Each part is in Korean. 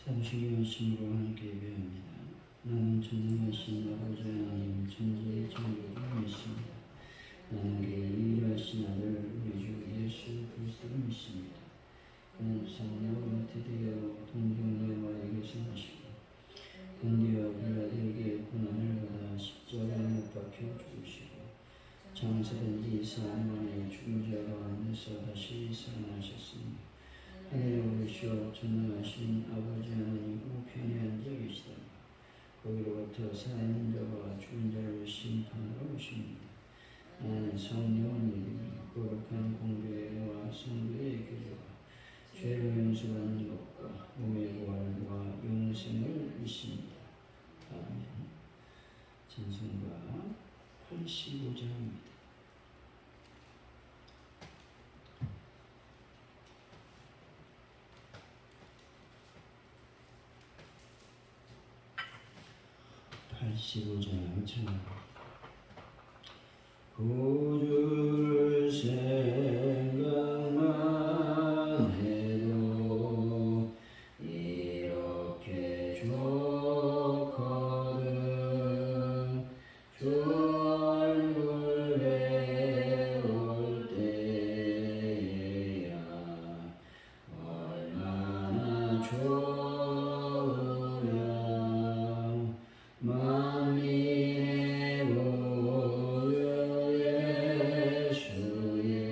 사도신경 신으로 함께 예배합니다. 나는 전능하신 아버지 하나님 천지의 창조주를 믿습니다. 나는 그의 유일하신 아들 우리 주 예수 그리스도를 믿습니다. 그는 성령으로 잉태되어 동정녀 마리아에게서 나시고 본디오 빌라도에게 고난을 받아 십자가에 못 박혀 죽으시고 장사된 지 4일 만에 죽은 자 가운데서 다시 살아나셨으니 하늘에 오르시어 전능하신 아버지 하나님 우편에 앉아 계시다. 거기로부터 사는 자와 죽은 자를 심판하러 오십니다. 나는 성령을 믿으며 거룩한 공교회와 성도의 교제와 죄를 용서받는 것과 몸의 부활과 영생을 믿습니다. 아멘. 찬송가 85장입니다. 구주를 생각만 해도 이렇게 좋거든. 주 얼굴 배울 때야 얼마나 좋으랴. 만민의 보혈 예수의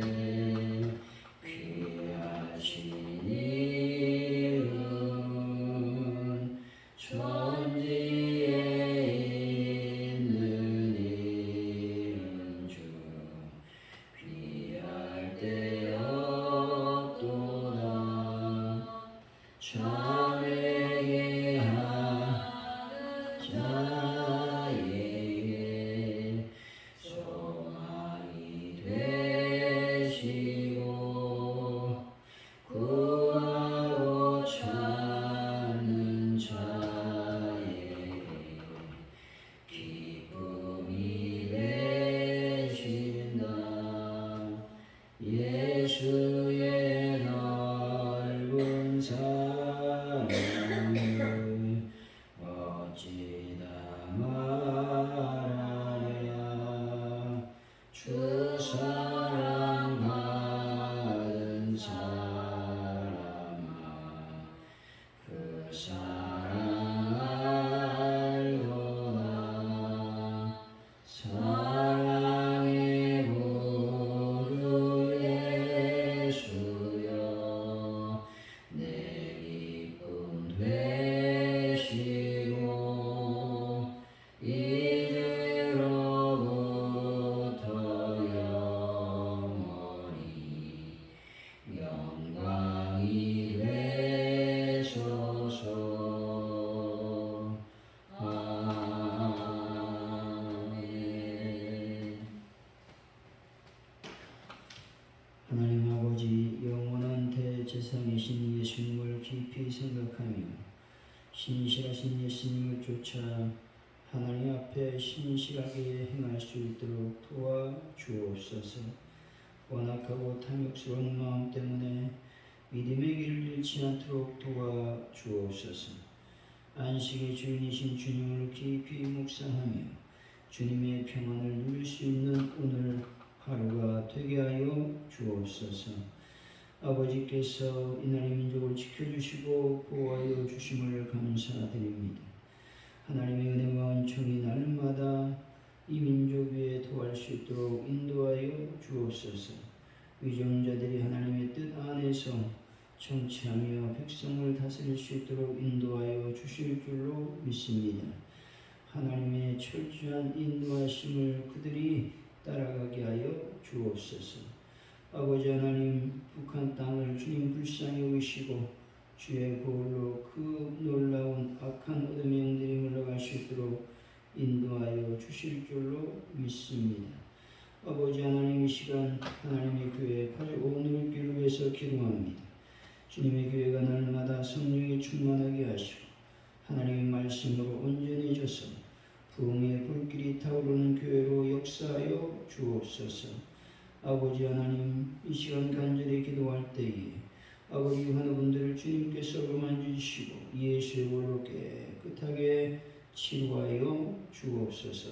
귀하신 이름 천지에 있는 이름 중 비할 데 없도다. 자매의 자에게 소망이 되시고 구하고 찾는 자에게 기쁨이 되신다. 예수의 넓은 사랑을 어찌다 말하랴. 주 사랑받은 사람아 그 사랑 알거나. 사랑의 구주 예수여 내 기쁨 되시고 이제로부터 영원히 영광이 되소서. 아멘. 하나님 아버지, 영원한 대제사장이신 예수님을 깊이 생각하며 신실하신 예수님을 쫓아 하나님 앞에 신실하게 행할 수 있도록 도와주옵소서. 완악하고 탐욕스러운 마음 때문에 믿음의 길을 잃지 않도록 도와주옵소서. 안식의 주인이신 주님을 깊이 묵상하며 주님의 평안을 누릴 수 있는 오늘 하루가 되게 하여 주옵소서. 아버지께서 이날의 민족을 지켜주시고 보호하여 주심을 감사드립니다. 하나님의 은혜와 은총이 날마다 이 민족 위에 더할 수 있도록 인도하여 주옵소서. 위정자들이 하나님의 뜻 안에서 정치하며 백성을 다스릴 수 있도록 인도하여 주실 줄로 믿습니다. 하나님의 철저한 인도하심을 그들이 따라가게 하여 주옵소서. 아버지 하나님, 북한 땅을 주님 불쌍히 여기시고 주의 보혈로 그 놀라운 악한 어둠의 영들이 물러갈 수 있도록 인도하여 주실 줄로 믿습니다. 아버지 하나님, 이 시간 하나님의 교회 85 길을 위해서 기도합니다. 주님의 교회가 날마다 성령이 충만하게 하시고 하나님의 말씀으로 온전해져서 부흥의 불길이 타오르는 교회로 역사하여 주옵소서. 아버지 하나님, 이 시간 간절히 기도할 때에 아버지 환우분들을 주님께서 만지시고 예수의 볼로 깨끗하게 치유하여 주옵소서.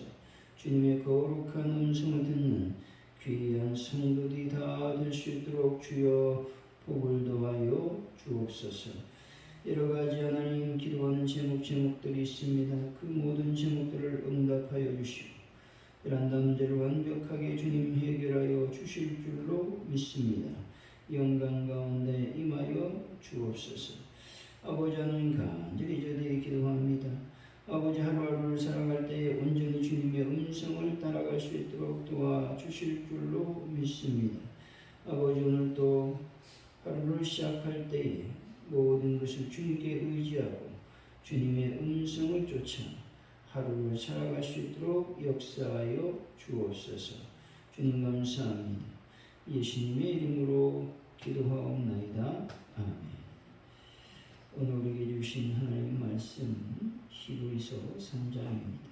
주님의 거룩한 음성을 듣는 귀한 성도들이 다 될 수 있도록 주여 복을 더하여 주옵소서. 여러 가지 하나님 기도하는 제목들이 있습니다. 그 모든 제목들을 응답하여 주시고 베란다 문제를 완벽하게 주님 해결하여 주실 줄로 믿습니다. 영광 가운데 임하여 주옵소서. 아버지 하나님 간절히 저희들이 기도합니다. 아버지 하루하루를 살아갈 때에 온전히 주님의 음성을 따라갈 수 있도록 도와주실 줄로 믿습니다. 아버지 오늘도 하루를 시작할 때에 모든 것을 주님께 의지하고 주님의 음성을 쫓아 하루를 살아갈 수 있도록 역사하여 주옵소서. 주님 감사합니다. 예수님의 이름으로 기도하옵나이다. 아멘. 오늘 우리에게 주신 하나님의 말씀 히브리서 3장입니다.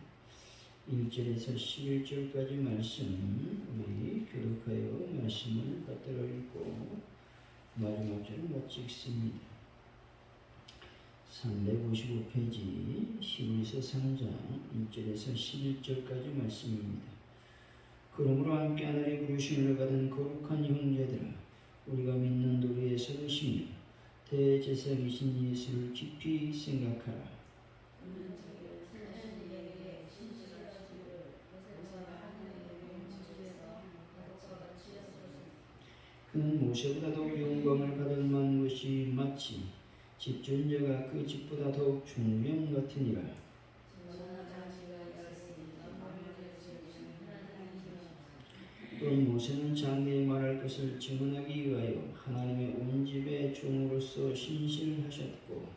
1절에서 11절까지 말씀 우리 교독하여 말씀을 받들어 읽고 마지막 절을 같이 읽습니다. 355페이지 히브리서 3장 1절에서 11절까지 말씀입니다. 그러므로 함께 하늘의 부르심을 받은 거룩한 형제들아, 우리가 믿는 도리에 서시며 대제사장이신 예수를 깊이 생각하라. 그는 모세보다 더욱 영광을 받을 만한 것이 마치 집주인자가 그 집보다 더욱 중명 같으니라. 또 모세는 장래에 말할 것을 증언하기 위하여 하나님의 온 집의 종으로서 신실하셨고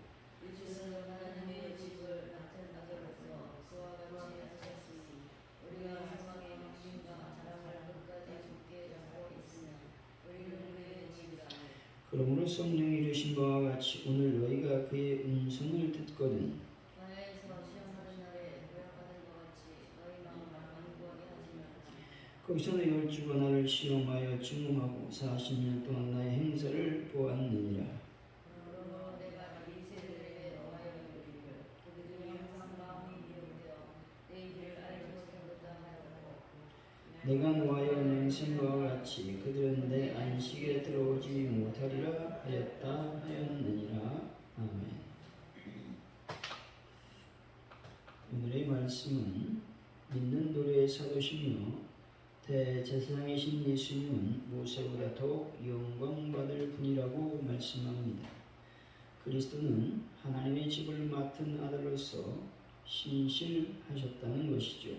그러므로 성령이 이르신 바와 같이 오늘 너희가 그의 음성을 듣거든 거기서 너 10주가 나를 시험하여 증언하고 40년 동안 나의 행사를 보았느니라. 내가 노하여 맹세한 바와 같이 그들은 내 안식에 들어오지 못하리라 하였다 하였느니라. 아멘. 오늘의 말씀은 믿는 도리의 사도시며 대제사장이신 예수님은 모세보다 더욱 영광받을 분이라고 말씀합니다. 그리스도는 하나님의 집을 맡은 아들로서 신실하셨다는 것이죠.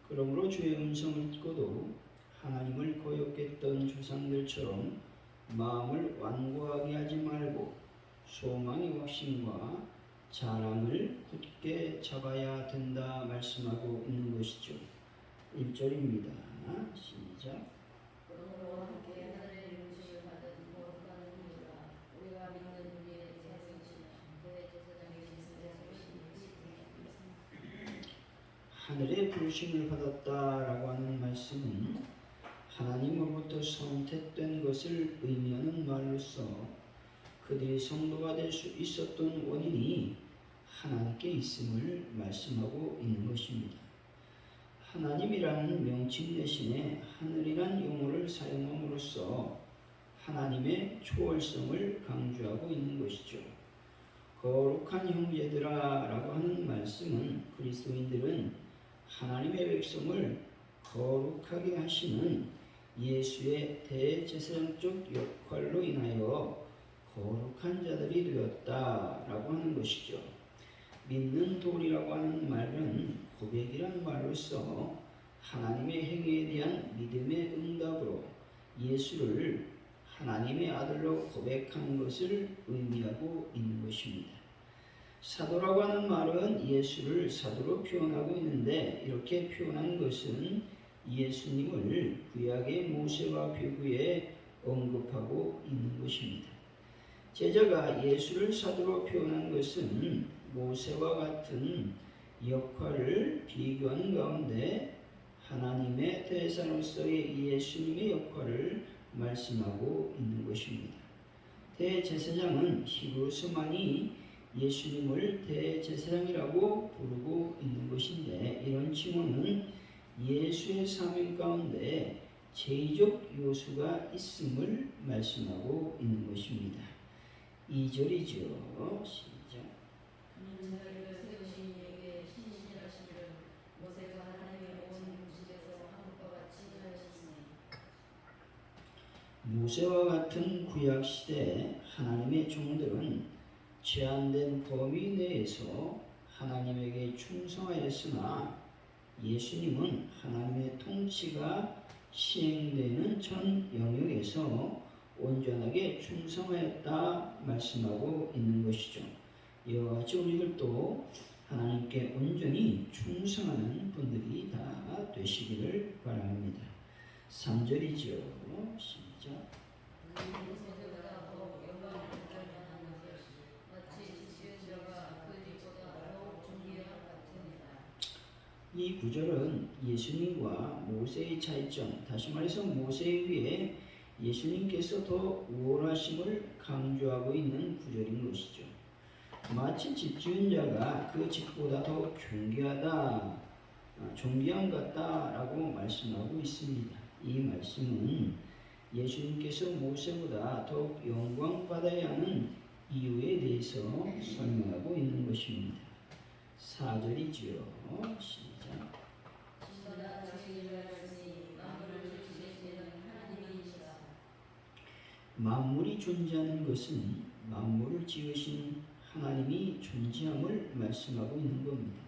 그러므로 주의 음성을 듣고도 하나님을 거역했던 조상들처럼 마음을 완고하게 하지 말고 소망의 확신과 자랑을 굳게 잡아야 된다 말씀하고 있는 것이죠. 1절입니다. 시작. 그러므로 함께 하늘의 부르심을 받은 거룩한 형제들아, 우리가 믿는 우리의 대제사장이신 하늘의 부르심을 받았다라고 하는 말씀은 하나님으로부터 선택된 것을 의미하는 말로서 그들이 성도가 될 수 있었던 원인이 하나님께 있음을 말씀하고 있는 것입니다. 하나님이라는 명칭 대신에 하늘이란 용어를 사용함으로써 하나님의 초월성을 강조하고 있는 것이죠. 거룩한 형제들아 라고 하는 말씀은 그리스도인들은 하나님의 백성을 거룩하게 하시는 예수의 대제사장적 역할로 인하여 거룩한 자들이 되었다라고 하는 것이죠. 믿는 도리라고 하는 말은 고백이란 말로서 하나님의 행위에 대한 믿음의 응답으로 예수를 하나님의 아들로 고백하는 것을 의미하고 있는 것입니다. 사도라고 하는 말은 예수를 사도로 표현하고 있는데 이렇게 표현한 것은 예수님을 구약의 모세와 비교해 언급하고 있는 것입니다. 제자가 예수를 사도로 표현한 것은 모세와 같은 역할을 비교하는 가운데 하나님의 대사로서의 예수님의 역할을 말씀하고 있는 것입니다. 대제사장은 히브리서만이 예수님을 대제사장이라고 부르고 있는 것인데, 이런 칭호는 예수의 사명 가운데 제의적 요소가 있음을 말씀하고 있는 것입니다. 2절이죠. 시작. 그는 자기를 세우신 이에게 신실하심을 모세가 하나님의 온 음식에서 한 것과 같이 하였으니. 모세와 같은 구약 시대 하나님의 종들은 제한된 범위 내에서 하나님에게 충성하였으나, 예수님은 하나님의 통치가 시행되는 전 영역에서 온전하게 충성하였다 말씀하고 있는 것이죠. 이와 같이 우리들도 하나님께 온전히 충성하는 분들이 다 되시기를 바랍니다. 3절이죠. 시작. 모세보다 더욱 영광을 받을 만한 것이 마치 지은 자가 그 뒤보다 더욱 존귀한 같으니라. 이 구절은 예수님과 모세의 차이점, 다시 말해서 모세에 비해 예수님께서 더 우월하심을 강조하고 있는 구절인 것이죠. 마치 집 지은 자가 그 집보다 더 존귀한 것 같다라고 말씀하고 있습니다. 이 말씀은 예수님께서 모세보다 더욱 영광받아야 하는 이유에 대해서 설명하고 있는 것입니다. 4절이지요. 시작. 지시보다 주의 일을 하시니 만물을 지으시는 하나님이시라. 만물이 존재하는 것은 만물을 지으신 하나님이 존재함을 말씀하고 있는 겁니다.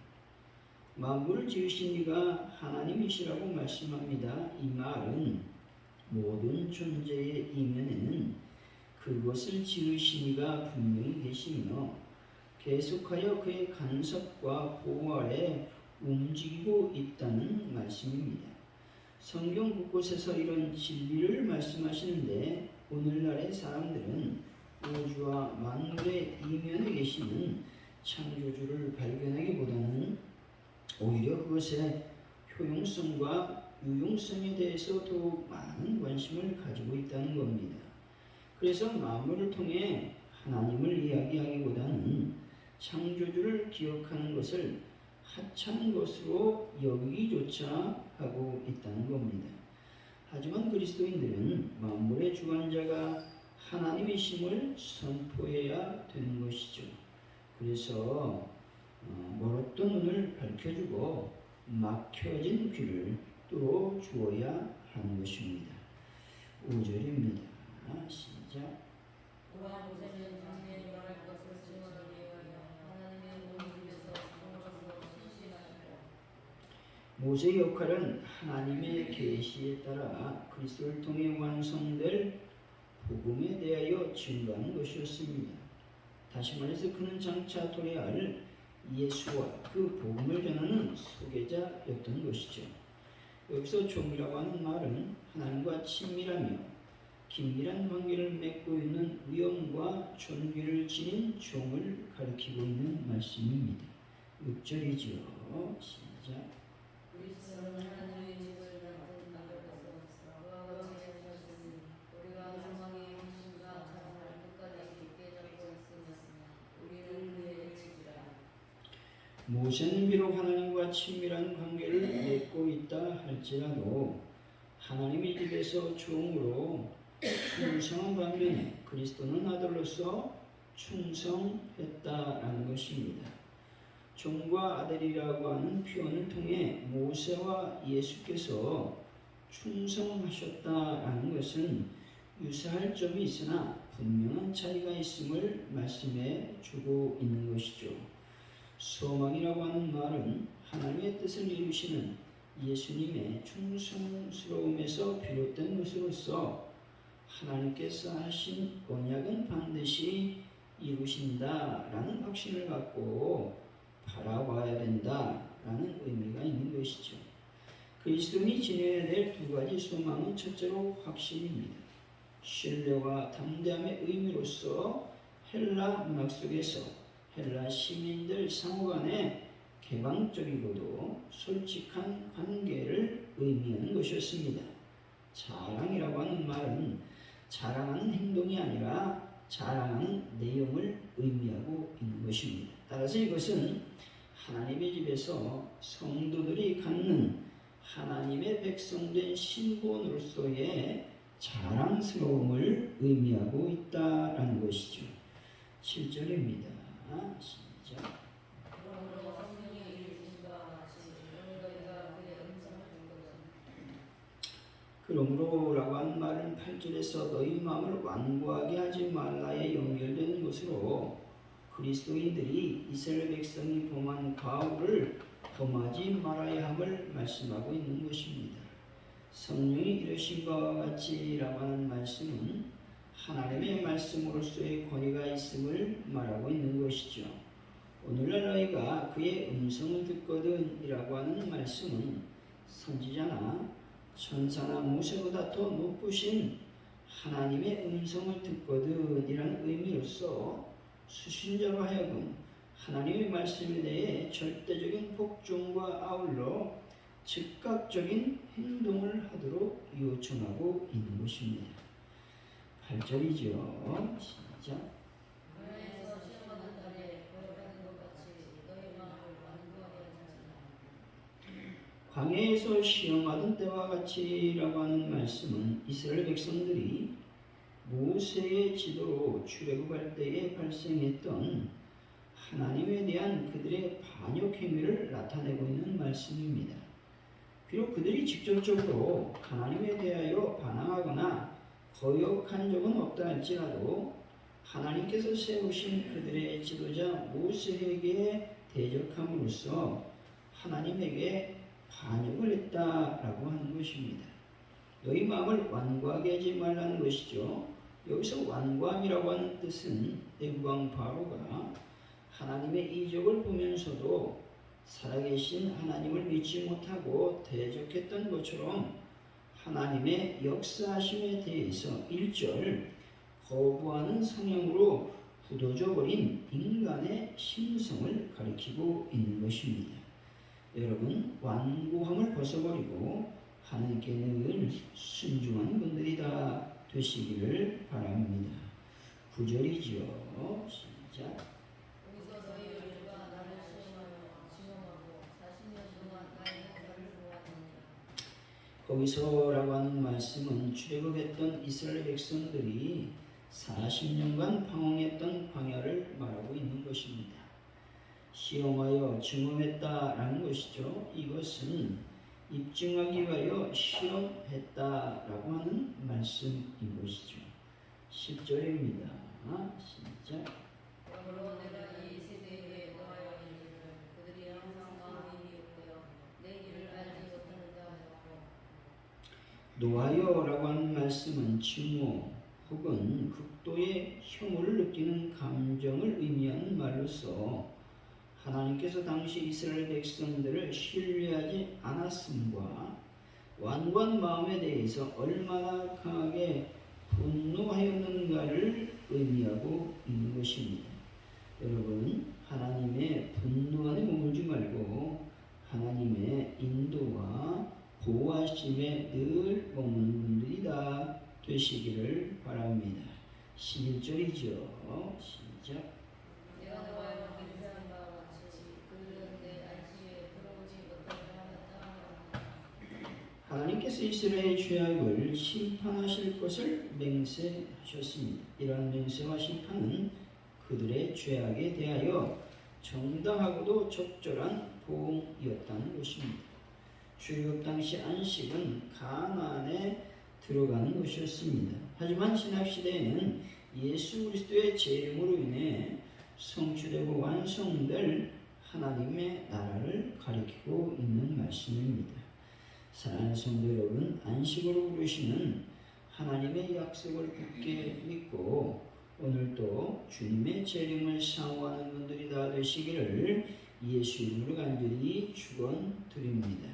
만물을 지으신 이가 하나님이시라고 말씀합니다. 이 말은 모든 존재의 이면에는 그것을 지으신 이가 분명히 계시며 계속하여 그의 간섭과 보호 아래 움직이고 있다는 말씀입니다. 성경 곳곳에서 이런 진리를 말씀하시는데, 오늘날의 사람들은 우주와 만물의 이면에 계시는 창조주를 발견하기보다는 오히려 그것의 효용성과 유용성에 대해서 더욱 많은 관심을 가지고 있다는 겁니다. 그래서 만물을 통해 하나님을 이야기하기보다는 창조주를 기억하는 것을 하찮은 것으로 여기기조차 하고 있다는 겁니다. 하지만 그리스도인들은 만물의 주관자가 하나님이심을 선포해야 되는 것이죠. 그래서 멀었던 눈을 밝혀주고 막혀진 귀를 뚫어 주어야 하는 것입니다. 5절입니다. 시작. 또한 모세는 당신의 말할 것을 증언하기 위하여 하나님의 온 입에서 상으로서 신실하시고. 모세의 역할은 하나님의 계시에 따라 그리스도를 통해 완성될 복음에 대하여 증거하는 것이었습니다. 다시 말해서 그는 장차 도래할 예수와 그 복음을 전하는 소개자였던 것이죠. 여기서 종이라고 하는 말은 하나님과 친밀하며 긴밀한 관계를 맺고 있는 위엄과 존귀를 지닌 종을 가리키고 있는 말씀입니다. 6절이지요. 시작. 그리스도는 하나님의 집을 만든 가격에서 그와 같이 하셨으니 우리가 소망의 힘과 자랑을 끝까지 깊게 잡고 있으였으나 우리는 그의 집이라. 모세는 비록 하나님과 친밀한 관계를 맺고 있다 할지라도 하나님의 집에서 종으로 충성한 반면에 그리스도는 아들로서 충성했다라는 것입니다. 종과 아들이라고 하는 표현을 통해 모세와 예수께서 충성하셨다라는 것은 유사할 점이 있으나 분명한 차이가 있음을 말씀해 주고 있는 것이죠. 소망이라고 하는 말은 하나님의 뜻을 이루시는 예수님의 충성스러움에서 비롯된 것으로서 하나님께서 하신 언약은 반드시 이루신다라는 확신을 갖고 바라봐야 된다라는 의미가 있는 것이죠. 그리스도인이 지녀야 될 두 가지 소망은 첫째로 확신입니다. 신뢰와 담대함의 의미로서 헬라 문학 속에서 헬라 시민들 상호 간의 개방적이고도 솔직한 관계를 의미하는 것이었습니다. 자랑이라고 하는 말은 자랑하는 행동이 아니라 자랑하는 내용을 의미하고 있는 것입니다. 따라서 이것은 하나님의 집에서 성도들이 갖는 하나님의 백성된 신분으로서의 자랑스러움을 의미하고 있다라는 것이죠. 7절입니다. 시작. 그러므로 성령이 이르신 바와 같이 너희가 그의 음성을 듣거든. 그러므로라고 하는 말은 8절에서 너희 마음을 완고하게 하지 말라에 연결되는 것으로 그리스도인들이 이스라엘 백성이 범한 과오를 범하지 말아야 함을 말씀하고 있는 것입니다. 성령이 이르신 바와 같이라고 하는 말씀은 하나님의 말씀으로서의 권위가 있음을 말하고 있는 것이죠. 오늘날 너희가 그의 음성을 듣거든 이라고 하는 말씀은 선지자나 천사나 모세보다 더 높으신 하나님의 음성을 듣거든 이라는 의미로서 수신자로 하여금 하나님의 말씀에 대해 절대적인 복종과 아울러 즉각적인 행동을 하도록 요청하고 있는 것입니다. 8절이죠. 시작. 광야에서 시험하는 날에 거역하는 것 같이 너희 마음을 완고하게 하지 말라. 광야에서 시험하던 때와 같이라고 하는 말씀은 이스라엘 백성들이 모세의 지도로 출애굽할 때에 발생했던 하나님에 대한 그들의 반역 행위를 나타내고 있는 말씀입니다. 비록 그들이 직접적으로 하나님에 대하여 반항하거나 거역한 적은 없다 할지라도 하나님께서 세우신 그들의 지도자 모세에게 대적함으로써 하나님에게 반역을 했다라고 하는 것입니다. 너희 마음을 완고하게 하지 말라는 것이죠. 여기서 완고함이라고 하는 뜻은 애국왕 바로가 하나님의 이적을 보면서도 살아계신 하나님을 믿지 못하고 대적했던 것처럼 하나님의 역사하심에 대해서 1절 거부하는 성향으로 굳어져 버린 인간의 심성을 가리키고 있는 것입니다. 여러분, 완고함을 벗어버리고 하나님께 늘 순종하는 분들이 다 되시기를 바랍니다. 9절이죠. 시작. 거기서 너희 열조가 나를 시험하여 증언하고 40년 동안 나의 역사를 보았느니라. 거기서라고 하는 말씀은 출애굽했던 이스라엘 백성들이 40년간 방황했던 광야를 말하고 있는 것입니다. 시험하여 증언했다라는 것이죠. 이것은 입증하기 위하여 실험했다라고 하는 말씀인 것이죠. 10절입니다. 시작. 그러므로 내가 이 세대에게 노하여 이르기를 그들이 항상 마음이 미혹되어 내 길을 알지 못하는가 하였고. 노하여라고 하는 말씀은 증오 혹은 극도의 혐오를 느끼는 감정을 의미하는 말로서 하나님께서 당시 이스라엘 백성들을 신뢰하지 않았음과 완고한 마음에 대해서 얼마나 강하게 분노하였는가를 의미하고 있는 것입니다. 여러분, 하나님의 분노 안에 머물지 말고 하나님의 인도와 보호하심에 늘 머무는 분들이 다 되시기를 바랍니다. 11절이죠. 시작. 내가 너와의 맹세한 바와 같이 그들은 내 안식에 들어오지 못하게 하였다. 하나님께서 이스라엘의 죄악을 심판하실 것을 맹세하셨습니다. 이러한 맹세와 심판은 그들의 죄악에 대하여 정당하고도 적절한 보응이었다는 것입니다. 출애굽 당시 안식은 가나안에 들어가는 것이었습니다. 하지만 신약시대에는 예수 그리스도의 재림으로 인해 성취되고 완성될 하나님의 나라를 가리키고 있는 말씀입니다. 사랑하는 성도 여러분, 안식으로 부르시는 하나님의 약속을 굳게 믿고 오늘도 주님의 재림을 사모하는 분들이 다 되시기를 예수 이름으로 간절히 축원드립니다.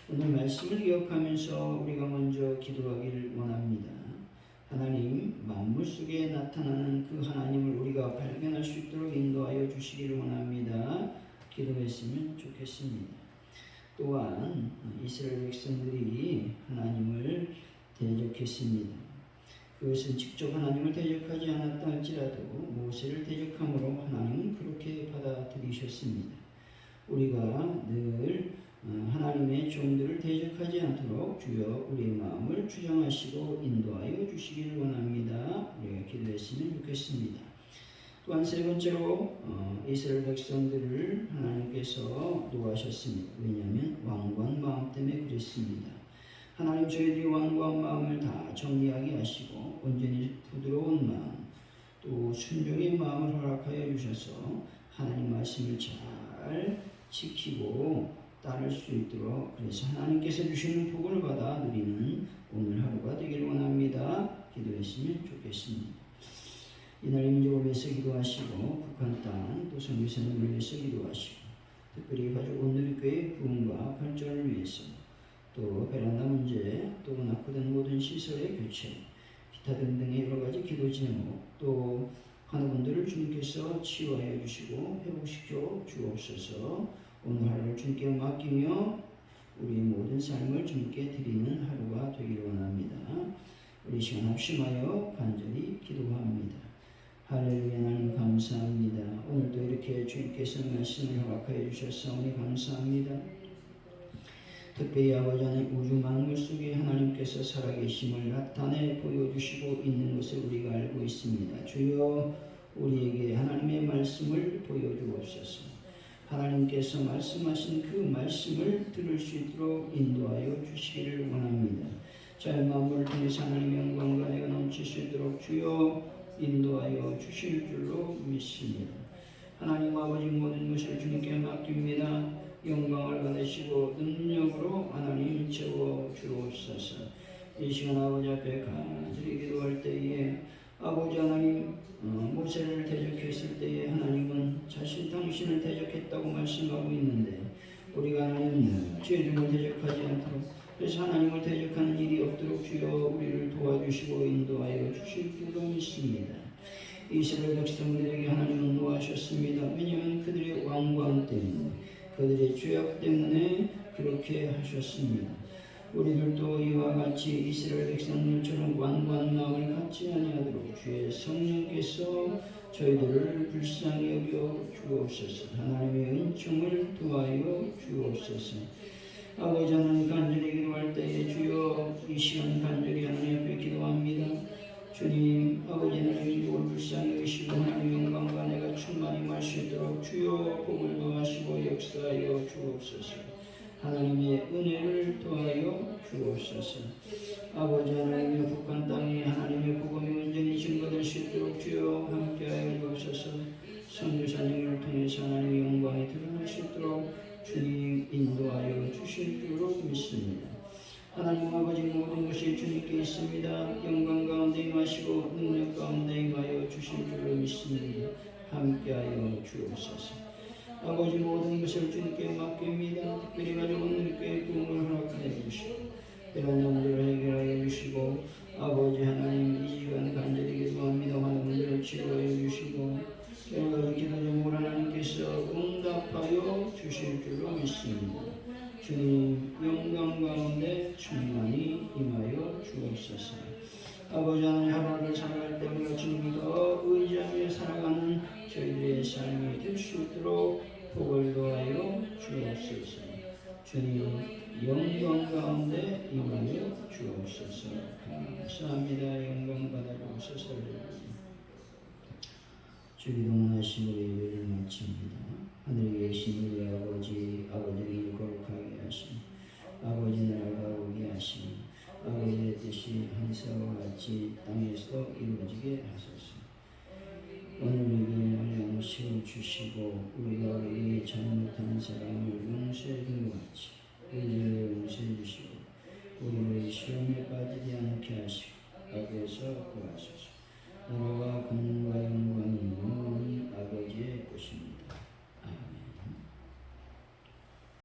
오늘 말씀을 기억하면서 우리가 먼저 기도하기를 원합니다. 하나님, 만물 속에 나타나는 그 하나님을 우리가 발견할 수 있도록 인도하여 주시기를 원합니다. 기도했으면 좋겠습니다. 또한 이스라엘 백성들이 하나님을 대적했습니다. 그것은 직접 하나님을 대적하지 않았다 할지라도 모세를 대적함으로 하나님은 그렇게 받아들이셨습니다. 우리가 늘 하나님의 종들을 대적하지 않도록 주여 우리의 마음을 주장하시고 인도하여 주시기를 원합니다. 우리가 기도했으면 좋겠습니다. 또한 세 번째로 이스라엘 백성들을 하나님께서 노하셨습니다. 왜냐하면 완고한 마음 때문에 그랬습니다. 하나님 저희들이 완고한 마음을 다 정리하게 하시고 온전히 부드러운 마음 또 순종의 마음을 허락하여 주셔서 하나님 말씀을 잘 지키고 따를 수 있도록 그래서 하나님께서 주시는 복을 받아 누리는 오늘 하루가 되기를 원합니다. 기도했으면 좋겠습니다. 이날 민족을 위해서 기도하시고 북한 땅 또 선교사님을 위해서 기도하시고 특별히 가족 온누리교회 부흥과 발전을 위해서 또 베란다 문제 또 낙후된 모든 시설의 교체 기타 등등의 여러 가지 기도 제목 또 환우분들을 주님께서 치유하여 주시고 회복시켜 주옵소서. 오늘 하루를 주님께 맡기며 우리의 모든 삶을 주님께 드리는 하루가 되기를 원합니다. 우리 시간 합심하여 간절히 기도합니다. 할렐루야. 하나님 감사합니다. 오늘도 이렇게 주님께서 말씀을 허락하여 주셨사오니 감사합니다. 특별히 아버지 하나님 우주 만물 속에 하나님께서 살아계심을 나타내 보여주시고 있는 것을 우리가 알고 있습니다. 주여 우리에게 하나님의 말씀을 보여주옵소서. 하나님께서 말씀하신 그 말씀을 들을 수 있도록 인도하여 주시기를 원합니다. 자의 마음을 통해서 하나님의 영광과 내가 넘칠 수 있도록 주여 인도하여 주실 줄로 믿습니다. 하나님 아버지 모든 것을 주님께 맡깁니다. 영광을 받으시고 능력으로 하나님 채워 주옵소서. 이 시간 아버지 앞에 간절히 기도할 때에 아버지 하나님 모세를 대적했을 때에 하나님은 자신 당신을 대적했다고 말씀하고 있는데 우리가 하나님 죄중을 대적하지 않도록 그래서 하나님을 대적하는 일이 없도록 주여 우리를 도와주시고 인도하여 주실 줄로 믿습니다. 이스라엘 백성들에게 하나님은 노하셨습니다. 왜냐하면 그들의 완고함 때문에 그들의 죄악 때문에 그렇게 하셨습니다. 우리들도 이와 같이 이스라엘 백성들처럼 완고한 마음을 갖지 아니하도록 주의 성령께서 저희들을 불쌍히 여겨 주옵소서. 하나님의 은총을 도와여 주옵소서. 아버지 하나님 간절히 기도할 때에 주여 이 시간 간절히 하나님 앞에 기도합니다. 주님 아버지 하나님 민족을 불쌍히 여기시고 하나님 영광과 내가 충만히 말 수 있도록 주여 복을 더하시고 역사하여 주옵소서. 하나님의 은혜를 더하여 주옵소서. 아버지 하나님의 북한 땅에 하나님의 복음이 온전히 증거될 수 있도록 주여 함께하여 주옵소서. 선교사님을 통해서 하나님의 영광이 드러날 수 있도록 주님 인도하여 주실 줄로 믿습니다. 하나님 아버지 모든 것이 주님께 있습니다. 영광 가운데 임하시고 능력 가운데 임하여 주실 줄로 믿습니다. 함께하여 주옵소서. 아버지 모든 것을 주님께 맡깁니다. 특별히 가족 오늘께 부흥을 허락하여 주시고 이런 문제를 해결하여 주시고 아버지 하나님 이 시간 간절히 기도합니다. 하는 문제를 치료하여 주시고 여러 가지 기도 제목을 하나님께서 응답하여 주실 줄로 믿습니다. 주님 영광 가운데 충만히 임하여 주옵소서. 아버지 하나님 하루를 살아갈 때 우리가 주님을 더 의지하며 살아가는 저희들의 삶이 될 수 있도록 복을 더하여 주옵소서. 주님 영광 가운데 임하여 주옵소서. 감사합니다. 영광 받아 주옵소서. 주기도문 하시고 예배를 마칩니다. 하늘에 계신 우리 아버지를 거룩하게 하시니 아버지 나라가 오게 하시니 아버지의 뜻이 하늘에와 같이 땅에서 이루어지게 하소서. 오늘 우리에게 양식을 주시고 우리가 우리에게 잘못한 사람을 용서해 준 것 같이 우리를 용서해 주시고 우리를 시험에 빠지지 않게 하시고 악에서 구하소서. 나라와 권능과 영광이 영원히 아버지의 것입니다.